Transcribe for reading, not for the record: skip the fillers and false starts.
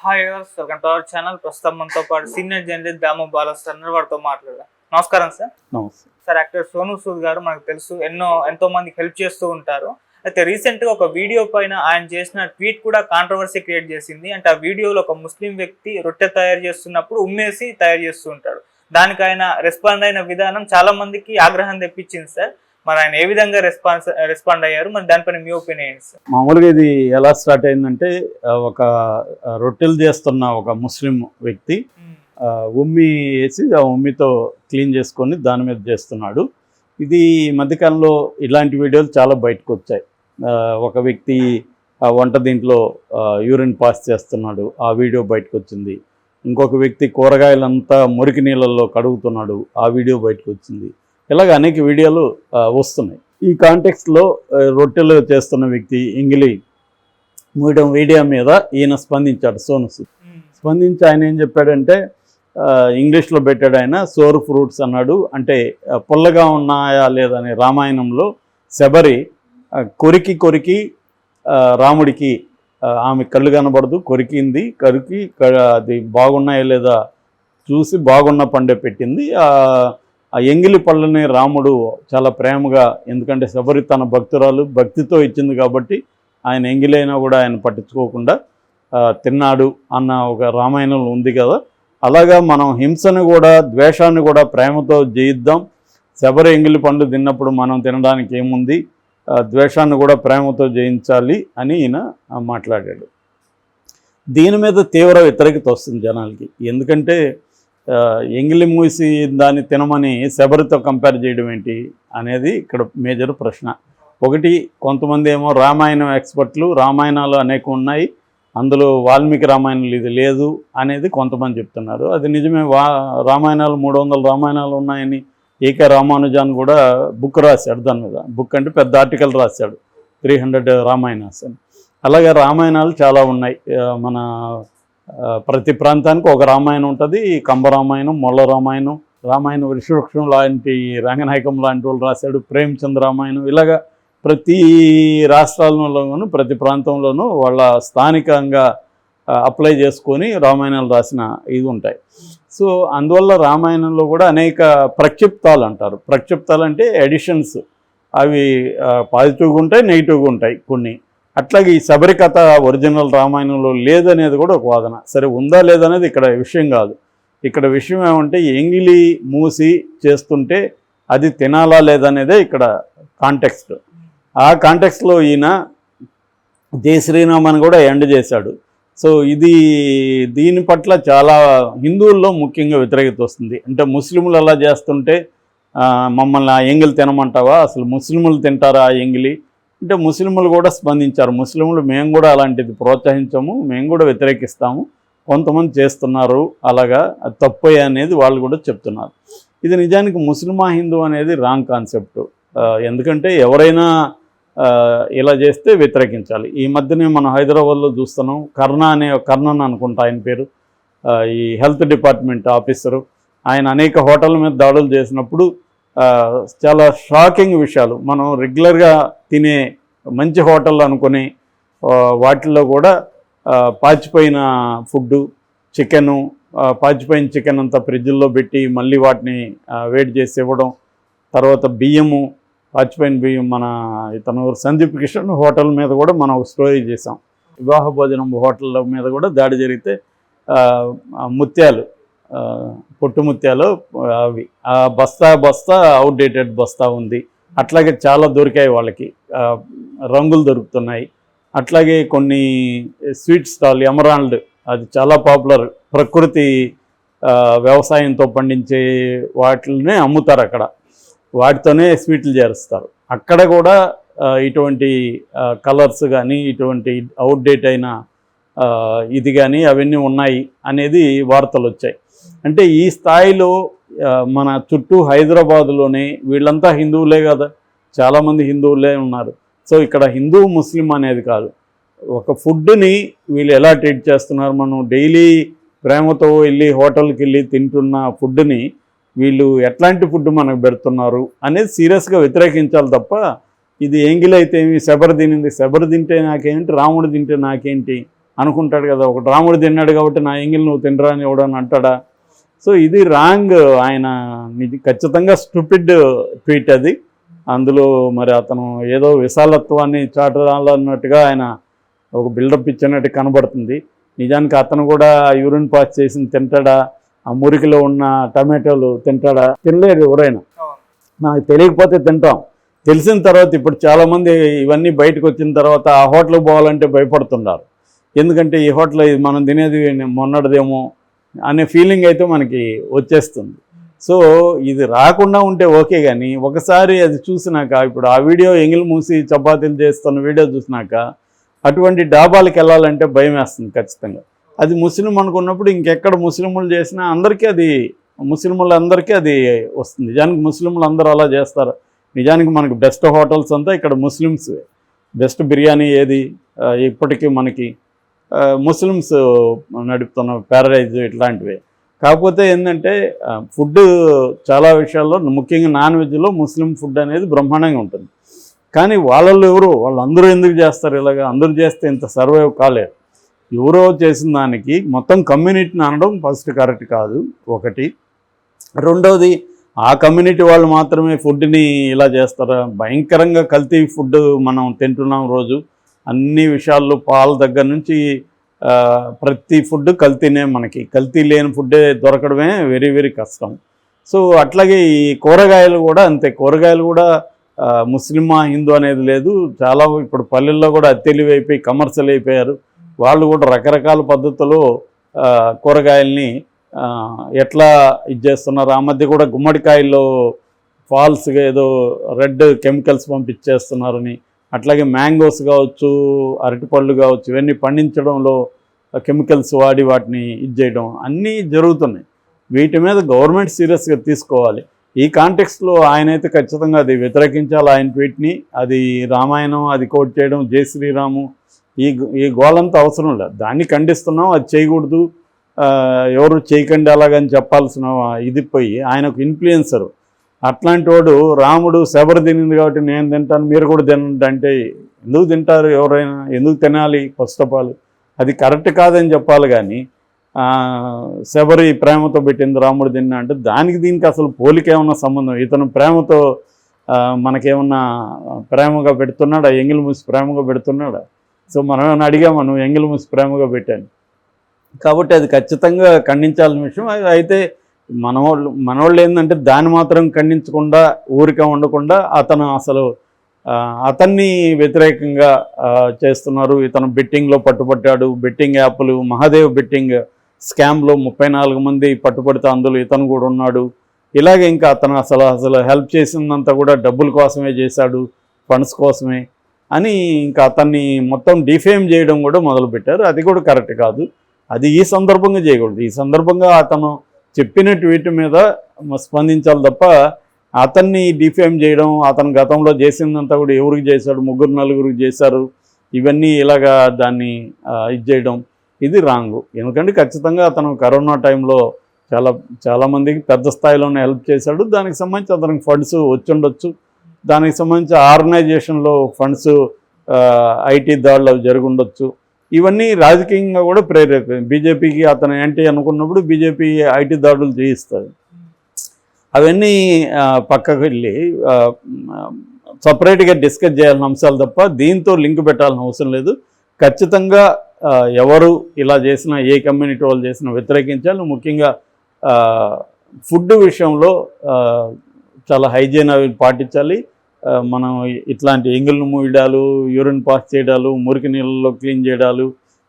Hi viewers, welcome to our channel. ప్రస్తుతం మనతో పాటు సీనియర్ జర్నలిస్ట్ దాము బాలస్టర్ వారితో మాట్లాడదాం. నమస్కారం సార్. నమస్తే సార్, యాక్టర్ సోనూ సూద్ గారు మనకు తెలుసు ఎంతో మందికి హెల్ప్ చేస్తూ ఉంటారు. అయితే రీసెంట్ గా ఒక వీడియో పైన ఆయన చేసిన ట్వీట్ కూడా కాంట్రవర్సీ క్రియేట్ చేసింది. అంటే ఆ వీడియోలో ఒక ముస్లిం వ్యక్తి రొట్టె తయారు చేస్తున్నప్పుడు ఉమ్మేసి తయారు చేస్తూ ఉంటాడు. దానికి ఆయన రెస్పాండ్ అయిన విధానం చాలా మందికి ఆగ్రహం తెప్పించింది సార్. మరి ఆయన ఏ విధంగా రెస్పాండ్ అయ్యారు, మరి దానిపైన మీ ఒపీనియన్ సార్? మామూలుగా ఇది ఎలా స్టార్ట్ అయిందంటే, ఒక రొట్టెలు చేస్తున్న ఒక ముస్లిం వ్యక్తి ఉమ్మి వేసి ఆ ఉమ్మితో క్లీన్ చేసుకొని దాని మీద చేస్తున్నాడు. ఇది మధ్యకాలంలో ఇలాంటి వీడియోలు చాలా బయటకు వచ్చాయి. ఒక వ్యక్తి వంట దీంట్లో యూరిన్ పాస్ చేస్తున్నాడు, ఆ వీడియో బయటకు వచ్చింది. ఇంకొక వ్యక్తి కూరగాయలంతా మురికి నీళ్ళల్లో కడుగుతున్నాడు, ఆ వీడియో బయటకు వచ్చింది. ఇలాగ అనేక వీడియోలు వస్తున్నాయి. ఈ కాంటెక్స్ట్లో రొట్టెలు చేస్తున్న వ్యక్తి ఇంగిలి మూయడం వీడియో మీద ఈయన స్పందించాడు, సోనూ సూద్. స్పందించి ఆయన ఏం చెప్పాడంటే, ఇంగ్లీష్లో పెట్టాడు ఆయన, సోర్ ఫ్రూట్స్ అన్నాడు. అంటే పుల్లగా ఉన్నాయా లేదని రామాయణంలో శబరి కొరికి రాముడికి ఆమె కళ్ళు కనబడదు, కొరికి అది బాగున్నాయా లేదా చూసి బాగున్న పండే పెట్టింది. ఆ ఎంగిలి పళ్ళని రాముడు చాలా ప్రేమగా, ఎందుకంటే శబరి తన భక్తురాలు, భక్తితో ఇచ్చింది కాబట్టి ఆయన ఎంగిలైనా కూడా ఆయన పట్టించుకోకుండా తిన్నాడు అన్న ఒక రామాయణంలో ఉంది కదా. అలాగా మనం హింసను కూడా ద్వేషాన్ని కూడా ప్రేమతో జయిద్దాం. శబరి ఎంగిలి పండు తిన్నప్పుడు మనం తినడానికి ఏముంది, ద్వేషాన్ని కూడా ప్రేమతో జయించాలి అని ఈయన మాట్లాడాడు. దీని మీద తీవ్ర వ్యతిరేకత వస్తుంది జనాలకి. ఎందుకంటే ఎంగిలి మూసి దాన్ని తినమని శబరితో కంపేర్ చేయడం ఏంటి అనేది ఇక్కడ మేజర్ ప్రశ్న. ఒకటి, కొంతమంది ఏమో రామాయణం ఎక్స్పర్ట్లు, రామాయణాలు అనేక ఉన్నాయి, అందులో వాల్మీకి రామాయణాలు ఇది లేదు అనేది కొంతమంది చెప్తున్నారు. అది నిజమే. రామాయణాలు 300 రామాయణాలు ఉన్నాయని ఏకే రామానుజాన్ కూడా బుక్ రాశాడు. దాని మీద బుక్ అంటే పెద్ద ఆర్టికల్ రాశాడు, 300 రామాయణాస్ అని. అలాగే రామాయణాలు చాలా ఉన్నాయి. మన ప్రతి ప్రాంతానికి ఒక రామాయణం ఉంటుంది. కంబ రామాయణం, మొల్ల రామాయణం, రామాయణ వృషవృక్షం లాంటి రంగనాయకం లాంటి వాళ్ళు రాశాడు, ప్రేమచంద్ర రామాయణం. ఇలాగా ప్రతి రాష్ట్రాల్లోనూ ప్రతి ప్రాంతంలోనూ వాళ్ళ స్థానికంగా అప్లై చేసుకొని రామాయణాలు రాసిన ఇది ఉంటాయి. సో అందువల్ల రామాయణంలో కూడా అనేక ప్రక్షిప్తాలు అంటారు. ప్రక్షిప్తాలు అంటే ఎడిషన్స్. అవి పాజిటివ్గా ఉంటాయి, నెగిటివ్గా ఉంటాయి కొన్ని. అట్లాగే ఈ శబరి కథ ఒరిజినల్ రామాయణంలో లేదనేది కూడా ఒక వాదన. సరే, ఉందా లేదనేది ఇక్కడ విషయం కాదు. ఇక్కడ విషయం ఏమంటే, ఎంగిలి మూసి చేస్తుంటే అది తినాలా లేదనేదే ఇక్కడ కాంటెక్స్ట్. ఆ కాంటెక్స్ట్లో ఈయన జై శ్రీరామ్ అని కూడా ఎండ్ చేశాడు. సో దీని పట్ల చాలా హిందువుల్లో ముఖ్యంగా వ్యతిరేకత వస్తుంది. అంటే ముస్లింలు అలా చేస్తుంటే మమ్మల్ని ఆ ఎంగిలి తినమంటావా, అసలు ముస్లింలు తింటారా ఆ ఎంగిలి అంటే ముస్లింలు కూడా స్పందించారు. ముస్లింలు మేము కూడా అలాంటిది ప్రోత్సహించము, మేము కూడా వ్యతిరేకిస్తాము, కొంతమంది చేస్తున్నారు అలాగా, అది తప్పు అనేది వాళ్ళు కూడా చెప్తున్నారు. ఇది నిజానికి ముస్లిమా హిందూ అనేది రాంగ్ కాన్సెప్ట్. ఎందుకంటే ఎవరైనా ఇలా చేస్తే వ్యతిరేకించాలి. ఈ మధ్యనే మనం హైదరాబాద్లో చూస్తున్నాం, కర్ణన్ అనుకుంటా ఆయన పేరు, ఈ హెల్త్ డిపార్ట్మెంట్ ఆఫీసరు, ఆయన అనేక హోటళ్ళ మీద దాడులు చేసినప్పుడు చాలా షాకింగ్ విషయాలు. మనం రెగ్యులర్గా తినే మంచి హోటళ్ళు అనుకుని వాటిల్లో కూడా పాచిపోయిన ఫుడ్డు, చికెను, పాచిపోయిన చికెన్ అంతా ఫ్రిడ్జ్లో పెట్టి మళ్ళీ వాటిని వేడి చేసి ఇవ్వడం. తర్వాత బియ్యము, పాచిపోయిన బియ్యం. మన ఇతను సందీప్ కిషన్ హోటల్ మీద కూడా మనం ఒక స్టోరీ చేసాం. వివాహ భోజనం హోటళ్ళ మీద కూడా దాడి జరిగితే ముత్యాలు, పొట్టు ముత్యాలు, అవి ఆ బస్తా అవుట్డేటెడ్ బస్తా ఉంది. అట్లాగే చాలా దొరికాయి వాళ్ళకి, రంగులు దొరుకుతున్నాయి. అట్లాగే కొన్ని స్వీట్ స్టాల్, ఎమరాల్డ్, అది చాలా పాపులర్, ప్రకృతి వ్యవసాయంతో పండించే వాటిని అమ్ముతారు అక్కడ, వాటితోనే స్వీట్లు చేరుస్తారు. అక్కడ కూడా ఇటువంటి కలర్స్ కానీ ఇటువంటి అవుట్డేట్ అయిన ఇది కానీ అవన్నీ ఉన్నాయి అనేది వార్తలు వచ్చాయి. అంటే ఈ స్థాయిలో మన చుట్టూ హైదరాబాదులోనే వీళ్ళంతా హిందువులే కదా, చాలామంది హిందువులే ఉన్నారు. సో ఇక్కడ హిందూ ముస్లిం అనేది కాదు, ఒక ఫుడ్ని వీళ్ళు ఎలా ట్రీట్ చేస్తున్నారు. మనం డైలీ ప్రేమతో వెళ్ళి హోటల్కి వెళ్ళి తింటున్న ఫుడ్ని వీళ్ళు ఎట్లాంటి ఫుడ్ మనకు పెడుతున్నారు అనేది సీరియస్గా వ్యతిరేకించాలి తప్ప, ఇది ఎంగిలైతే ఏమి శబరి తినింది, శబరి తింటే నాకేంటి, రాముడు తింటే నాకేంటి అనుకుంటాడు కదా, ఒక రాముడు తిన్నాడు కాబట్టి నా ఎంగిల్ నువ్వు తినరా అని ఎవడని అంటాడా? సో ఇది రాంగ్. ఆయన ఖచ్చితంగా స్టూపిడ్ ట్వీట్ అది. అందులో మరి అతను ఏదో విశాలత్వాన్ని చాటాలన్నట్టుగా ఆయన ఒక బిల్డప్ ఇచ్చినట్టు కనబడుతుంది. నిజానికి అతను కూడా యూరిన్ పాస్ చేసి తింటాడా? ఆ మురికిలో ఉన్న టమాటోలు తింటాడా? తినలేరు ఎవరైనా. నాకు తెలియకపోతే తింటాం, తెలిసిన తర్వాత ఇప్పుడు చాలామంది ఇవన్నీ బయటకు వచ్చిన తర్వాత ఆ హోటల్కి పోవాలంటే భయపడుతున్నారు. ఎందుకంటే ఈ హోటల్ ఇది మనం తినేది మొన్నటిదేమో అనే ఫీలింగ్ అయితే మనకి వచ్చేస్తుంది. సో ఇది రాకుండా ఉంటే ఓకే, కానీ ఒకసారి అది చూసినాక, ఇప్పుడు ఆ వీడియో ఎంగిల్ మూసి చపాతీలు చేస్తున్న వీడియో చూసినాక అటువంటి డాబాలకు వెళ్ళాలంటే భయం వేస్తుంది ఖచ్చితంగా. అది ముస్లిం అనుకున్నప్పుడు ఇంకెక్కడ ముస్లింలు చేసినా అందరికీ అది, ముస్లింలందరికీ అది వస్తుంది. నిజానికి ముస్లింలు అందరూ అలా చేస్తారు. నిజానికి మనకు బెస్ట్ హోటల్స్ అంతా ఇక్కడ ముస్లిమ్స్. బెస్ట్ బిర్యానీ ఏది ఇప్పటికీ మనకి ముస్లిమ్స్ నడుపుతున్న ప్యారడైజ్ ఇట్లాంటివి. కాకపోతే ఏంటంటే ఫుడ్ చాలా విషయాల్లో, ముఖ్యంగా నాన్ వెజ్లో ముస్లిం ఫుడ్ అనేది బ్రహ్మాండంగా ఉంటుంది. కానీ వాళ్ళల్లో ఎవరు, వాళ్ళందరూ ఎందుకు చేస్తారు ఇలాగా? అందరూ చేస్తే ఇంత సర్వైవ్ కాలేరు. ఎవరో చేసిన దానికి మొత్తం కమ్యూనిటీని అనడం ఫస్ట్ కరెక్ట్ కాదు ఒకటి. రెండవది, ఆ కమ్యూనిటీ వాళ్ళు మాత్రమే ఫుడ్ని ఇలా చేస్తారా? భయంకరంగా కల్తీ ఫుడ్ మనం తింటున్నాం రోజు. అన్ని విషయాల్లో పాల దగ్గర నుంచి ప్రతి ఫుడ్ కల్తీనే. మనకి కల్తీ లేని ఫుడ్డే దొరకడమే వెరీ వెరీ కష్టం. సో అట్లాగే ఈ కూరగాయలు కూడా అంతే. కూరగాయలు కూడా ముస్లిమా హిందూ అనేది లేదు. చాలా ఇప్పుడు పల్లెల్లో కూడా తెలివైపోయి కమర్షియల్ అయిపోయారు. వాళ్ళు కూడా రకరకాల పద్ధతుల్లో కూరగాయల్ని ఎట్లా ఇది చేస్తున్నారు. ఆ మధ్య కూడా గుమ్మడికాయల్లో ఫాల్స్గా ఏదో రెడ్ కెమికల్స్ పంపించేస్తున్నారని, అట్లాగే మ్యాంగోస్ కావచ్చు, అరటిపళ్ళు కావచ్చు, ఇవన్నీ పండించడంలో కెమికల్స్ వాడి వాటిని ఇది చేయడం అన్నీ జరుగుతున్నాయి. వీటి మీద గవర్నమెంట్ సీరియస్గా తీసుకోవాలి. ఈ కాంటెక్స్ట్లో ఆయనైతే ఖచ్చితంగా అది వ్యతిరేకించాలి. ఆయన ట్వీట్ని, అది రామాయణం అది కోట్ చేయడం, జై శ్రీరాము, ఈ గోలంతా అవసరం లేదు. దాన్ని ఖండిస్తున్నాం, అది చేయకూడదు, ఎవరు చేయకండి అలాగని చెప్పాల్సిన ఇది పోయి ఆయన ఒక ఇన్ఫ్లుయెన్సరు. అట్లాంటి వాడు రాముడు శబరి తినింది కాబట్టి నేను తింటాను మీరు కూడా తినండి అంటే ఎందుకు తింటారు? ఎవరైనా ఎందుకు తినాలి? ఫస్ట్ ఆఫ్ ఆల్ అది కరెక్ట్ కాదని చెప్పాలి. కానీ శబరి ప్రేమతో పెట్టింది రాముడు తిన్నా అంటే దానికి దీనికి అసలు పోలిక ఏమన్నా సంబంధం? ఇతను ప్రేమతో మనకేమన్నా ప్రేమగా పెడుతున్నాడా? ఎంగిల్ మూసి ప్రేమగా పెడుతున్నాడా? సో మనం ఏమైనా అడిగామా నువ్వు ఎంగిల్ మూసి ప్రేమగా పెట్టాను? కాబట్టి అది ఖచ్చితంగా ఖండించాల్సిన విషయం. అయితే మనోళ్ళు ఏంటంటే దాన్ని మాత్రం ఖండించకుండా ఊరిక ఉండకుండా అతన్ని వ్యతిరేకంగా చేస్తున్నారు. ఇతను బెట్టింగ్లో పట్టుబట్టాడు. బెట్టింగ్ యాప్లు, మహాదేవ్ బెట్టింగ్ స్కామ్లో 34 మంది పట్టుబడితే అందులో ఇతను కూడా ఉన్నాడు. ఇలాగే ఇంకా అతను అసలు హెల్ప్ చేసిందంతా కూడా డబ్బుల కోసమే చేశాడు, ఫండ్స్ కోసమే అని ఇంకా అతన్ని మొత్తం డిఫేమ్ చేయడం కూడా మొదలుపెట్టారు. అది కూడా కరెక్ట్ కాదు. అది ఈ సందర్భంగా చేయకూడదు. ఈ సందర్భంగా అతను చెప్పిన ట్వీట్ మీద స్పందించాలి తప్ప అతన్ని డిఫేమ్ చేయడం, అతను గతంలో చేసిందంతా కూడా ఎవరికి చేశాడు, 3-4 చేశారు, ఇవన్నీ ఇలాగా దాన్ని ఇది చేయడం ఇది రాంగు. ఎందుకంటే ఖచ్చితంగా అతను కరోనా టైంలో చాలామందికి పెద్ద స్థాయిలోనే హెల్ప్ చేశాడు. దానికి సంబంధించి అతనికి ఫండ్స్ వచ్చుండొచ్చు. దానికి సంబంధించి ఆర్గనైజేషన్లో ఫండ్స్ ఐటీ దాడులు అవి జరుగుండొచ్చు. ఇవన్నీ రాజకీయంగా కూడా ప్రేరేపం. బీజేపీకి అతను యాంటీ అనుకున్నప్పుడు బీజేపీ ఐటీ దాడులు చేయిస్తుంది. అవన్నీ పక్కకు వెళ్ళి సపరేట్గా డిస్కస్ చేయాల్సిన అంశాలు తప్ప దీంతో లింక్ పెట్టాల్సిన అవసరం లేదు. ఖచ్చితంగా ఎవరు ఇలా చేసినా, ఏ కమ్యూనిటీ వాళ్ళు చేసినా వ్యతిరేకించాలి. ముఖ్యంగా ఫుడ్ విషయంలో చాలా హైజీన్ అవి పాటించాలి. మనం ఇట్లాంటి ఎంగిల్ను మూయడాలు, యూరిన్ పాస్ చేయడాలు, మురికి నీళ్ళలో క్లీన్ చేయడాలు,